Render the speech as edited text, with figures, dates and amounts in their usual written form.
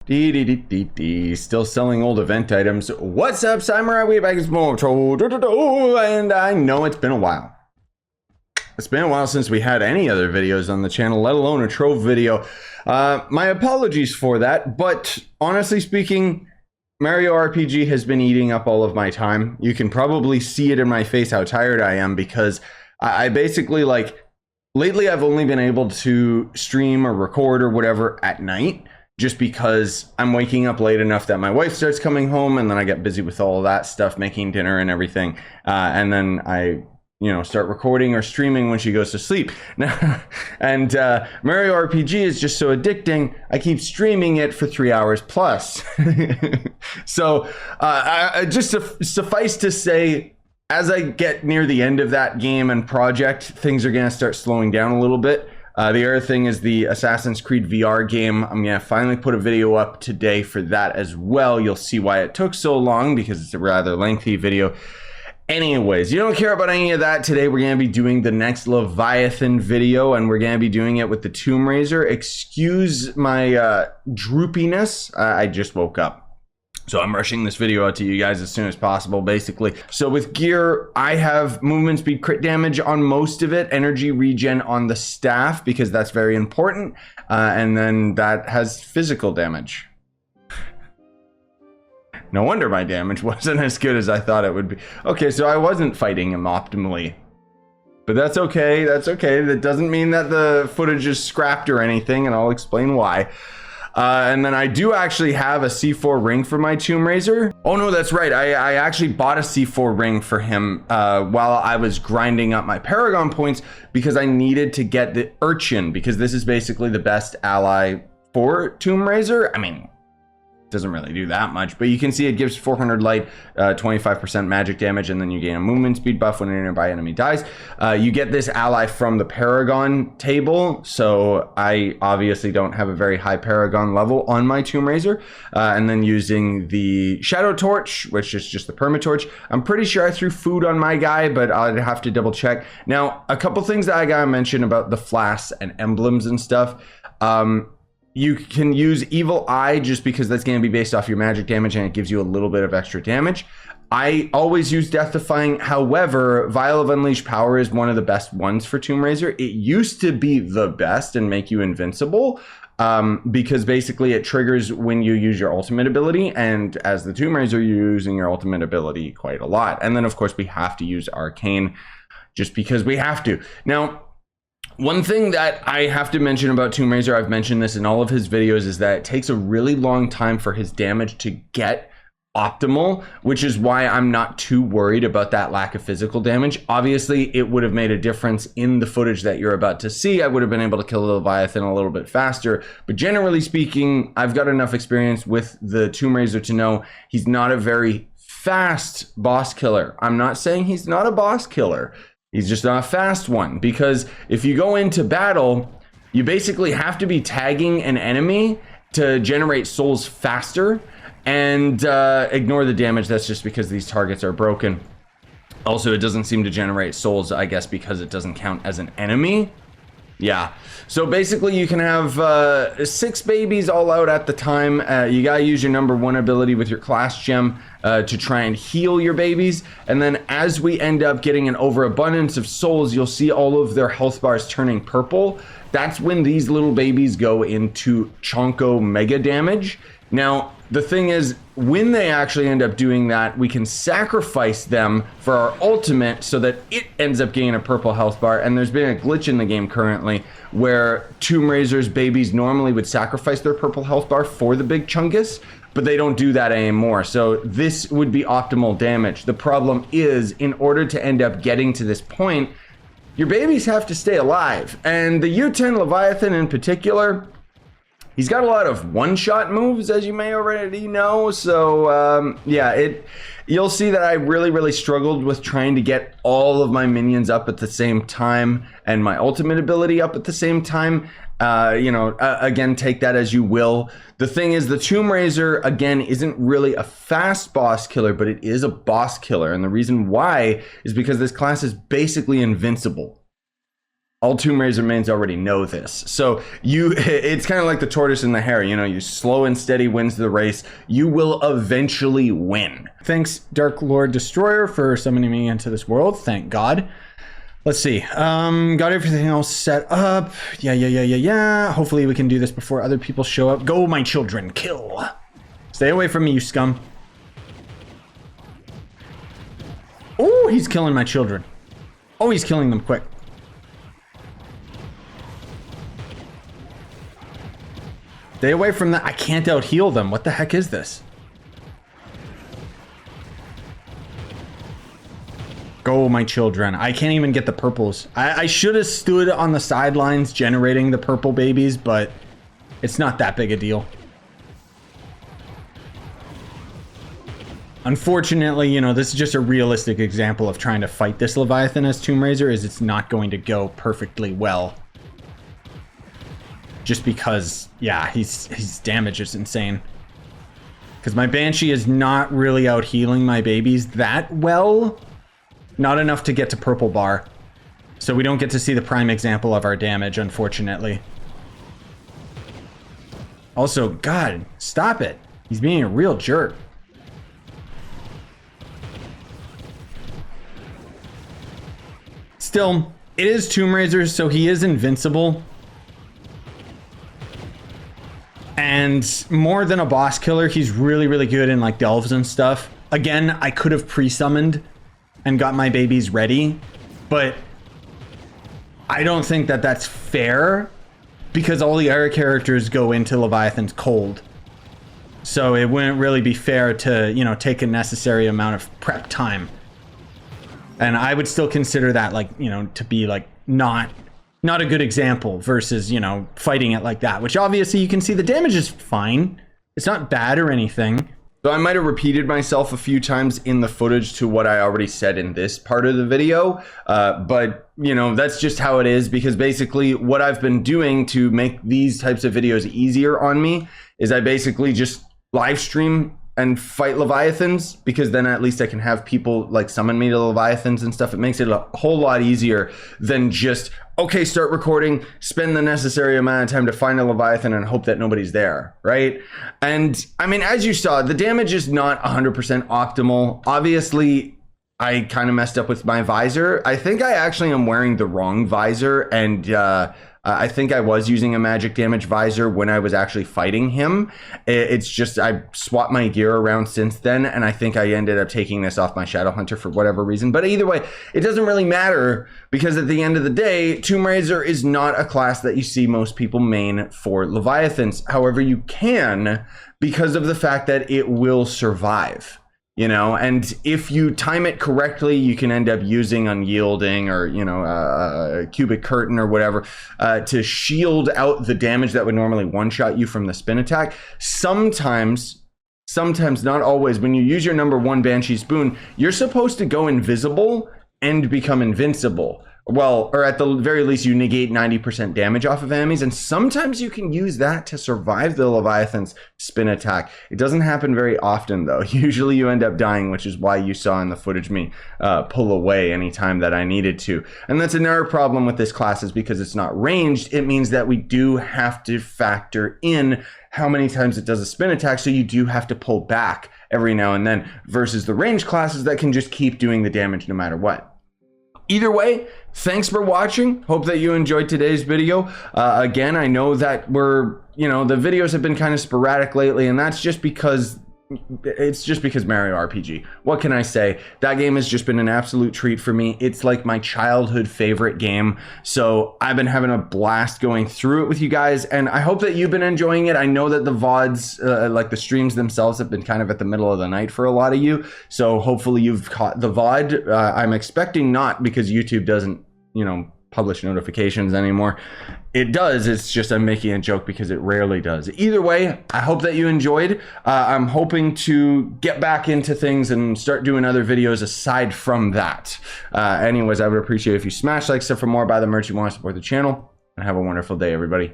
Dee dee dee dee dee. Still selling old event items. What's up, Samurai? We back in more Trove, and I know it's been a while. It's been a while since we had any other videos on the channel, let alone a Trove video. My apologies for that, but honestly speaking, Mario RPG has been eating up all of my time. You can probably see it in my face how tired I am, because I basically, like, lately I've only been able to stream or record or whatever at night, just because I'm waking up late enough that my wife starts coming home, and then I get busy with all of that stuff, making dinner and everything. And then I, start recording or streaming when she goes to sleep. And Mario RPG is just so addicting, I keep streaming it for 3 hours plus. So just suffice to say, as I get near the end of that game and project, things are gonna start slowing down a little bit. The other thing is the Assassin's Creed VR game. I'm gonna finally put a video up today for that as well. You'll see why it took so long, because it's a rather lengthy video. Anyways, you don't care about any of that. Today we're gonna be doing the next Leviathan video, and we're gonna be doing it with the Tomb Raiser. Excuse my droopiness, I just woke up. So I'm rushing this video out to you guys as soon as possible, basically. So with gear, I have movement speed, crit damage on most of it, energy regen on the staff, because that's very important. And then that has physical damage. No wonder my damage wasn't as good as I thought it would be. Okay, so I wasn't fighting him optimally. But that's okay, that's okay. That doesn't mean that the footage is scrapped or anything, and I'll explain why. And then I do actually have a C4 ring for my Tomb Raiser. Oh no, that's right. I actually bought a C4 ring for him while I was grinding up my Paragon points, because I needed to get the Urchin, because this is basically the best ally for Tomb Raiser. I mean, doesn't really do that much, but you can see it gives 400 light, 25% magic damage, and then you gain a movement speed buff when a nearby enemy dies. You get this ally from the Paragon table, so I obviously don't have a very high Paragon level on my Tomb Raiser. And then using the Shadow Torch, which is just the Perma Torch. I'm pretty sure I threw food on my guy, but I'd have to double check. Now, a couple things that I gotta mention about the flasks and emblems and stuff. You can use Evil Eye just because that's going to be based off your magic damage, and it gives you a little bit of extra damage. I always use Death Defying. However, Vial of Unleashed Power is one of the best ones for Tomb Raiser. It used to be the best and make you invincible, because basically it triggers when you use your ultimate ability, and as the Tomb Raiser, you're using your ultimate ability quite a lot. And then of course we have to use Arcane just because we have to. Now, one thing that I have to mention about Tomb Raiser, I've mentioned this in all of his videos, is that it takes a really long time for his damage to get optimal, which is why I'm not too worried about that lack of physical damage. Obviously, it would have made a difference in the footage that you're about to see. I would have been able to kill the Leviathan a little bit faster, but generally speaking, I've got enough experience with the Tomb Raiser to know he's not a very fast boss killer. I'm not saying he's not a boss killer. He's just not a fast one, because if you go into battle, you basically have to be tagging an enemy to generate souls faster, and ignore the damage. That's just because these targets are broken. Also, it doesn't seem to generate souls, I guess, because it doesn't count as an enemy. Yeah, so basically you can have 6 babies all out at the time. You gotta use your #1 ability with your class gem to try and heal your babies. And then as we end up getting an overabundance of souls, you'll see all of their health bars turning purple. That's when these little babies go into Chonko mega damage. Now, the thing is, when they actually end up doing that, we can sacrifice them for our ultimate so that it ends up getting a purple health bar. And there's been a glitch in the game currently where Tomb Raiser's babies normally would sacrifice their purple health bar for the big chungus, but they don't do that anymore. So this would be optimal damage. The problem is, in order to end up getting to this point, your babies have to stay alive. And the U10 Leviathan in particular, he's got a lot of one-shot moves, as you may already know. So yeah, you'll see that I really struggled with trying to get all of my minions up at the same time and my ultimate ability up at the same time. Again, take that as you will. The thing is, the Tomb Raiser, again, isn't really a fast boss killer, but it is a boss killer. And the reason why is because this class is basically invincible. All Tomb Raider mains already know this. So it's kind of like the tortoise and the hare, you know, you slow and steady wins the race. You will eventually win. Thanks, Dark Lord Destroyer, for summoning me into this world. Thank God. Let's see. Got everything else set up. Yeah. Hopefully we can do this before other people show up. Go, my children, kill. Stay away from me, you scum. Oh, he's killing my children. Oh, he's killing them quick. Stay away from that. I can't out heal them. What the heck is this? Go, my children. I can't even get the purples. I should have stood on the sidelines generating the purple babies, but it's not that big a deal. Unfortunately, you know, this is just a realistic example of trying to fight this Leviathan as Tomb Raider, is it's not going to go perfectly well. Just because, yeah, his damage is insane. Because my Banshee is not really out healing my babies that well. Not enough to get to purple bar. So we don't get to see the prime example of our damage, unfortunately. Also, God, stop it. He's being a real jerk. Still, it is Tomb Raider, so he is invincible. And more than a boss killer, he's really, really good in like delves and stuff. Again, I could have pre-summoned and got my babies ready, but I don't think that that's fair because all the other characters go into Leviathan's cold. So it wouldn't really be fair to, you know, take a necessary amount of prep time. And I would still consider that, like, you know, to be like not a good example versus, you know, fighting it like that, which obviously you can see the damage is fine. It's not bad or anything. So I might have repeated myself a few times in the footage to what I already said in this part of the video. But, you know, that's just how it is, because basically what I've been doing to make these types of videos easier on me is I basically just live stream and fight Leviathans, because then at least I can have people like summon me to Leviathans and stuff. It makes it a whole lot easier than just, okay, start recording, spend the necessary amount of time to find a Leviathan and hope that nobody's there, right? And I mean, as you saw, the damage is not 100% optimal. Obviously, I kind of messed up with my visor. I think I actually am wearing the wrong visor, and I think I was using a magic damage visor when I was actually fighting him. It's just I swapped my gear around since then, and I think I ended up taking this off my Shadow Hunter for whatever reason. But either way, it doesn't really matter, because at the end of the day, Tomb Raider is not a class that you see most people main for Leviathans. However, you can, because of the fact that it will survive. You know, and if you time it correctly, you can end up using Unyielding or, you know, a Cubic Curtain or whatever to shield out the damage that would normally one-shot you from the spin attack. Sometimes, not always, when you use your #1 Banshee Spoon, you're supposed to go invisible and become invincible. Well, or at the very least, you negate 90% damage off of enemies, and sometimes you can use that to survive the Leviathan's spin attack. It doesn't happen very often, though. Usually you end up dying, which is why you saw in the footage me pull away anytime that I needed to. And that's another problem with this class, is because it's not ranged, it means that we do have to factor in how many times it does a spin attack, so you do have to pull back every now and then, versus the ranged classes that can just keep doing the damage no matter what. Either way, thanks for watching. Hope that you enjoyed today's video. Again, I know that the videos have been kind of sporadic lately, and that's just because Mario RPG. What can I say? That game has just been an absolute treat for me. It's like my childhood favorite game. So I've been having a blast going through it with you guys, and I hope that you've been enjoying it. I know that the VODs, like the streams themselves, have been kind of at the middle of the night for a lot of you. So hopefully you've caught the VOD. I'm expecting not, because YouTube doesn't, you know, publish notifications anymore. It does, it's just I'm making a joke because it rarely does. Either way, I hope that you enjoyed. I'm hoping to get back into things and start doing other videos aside from that. Anyways, I would appreciate if you smash like stuff for more, buy the merch you want to support the channel, and have a wonderful day, everybody.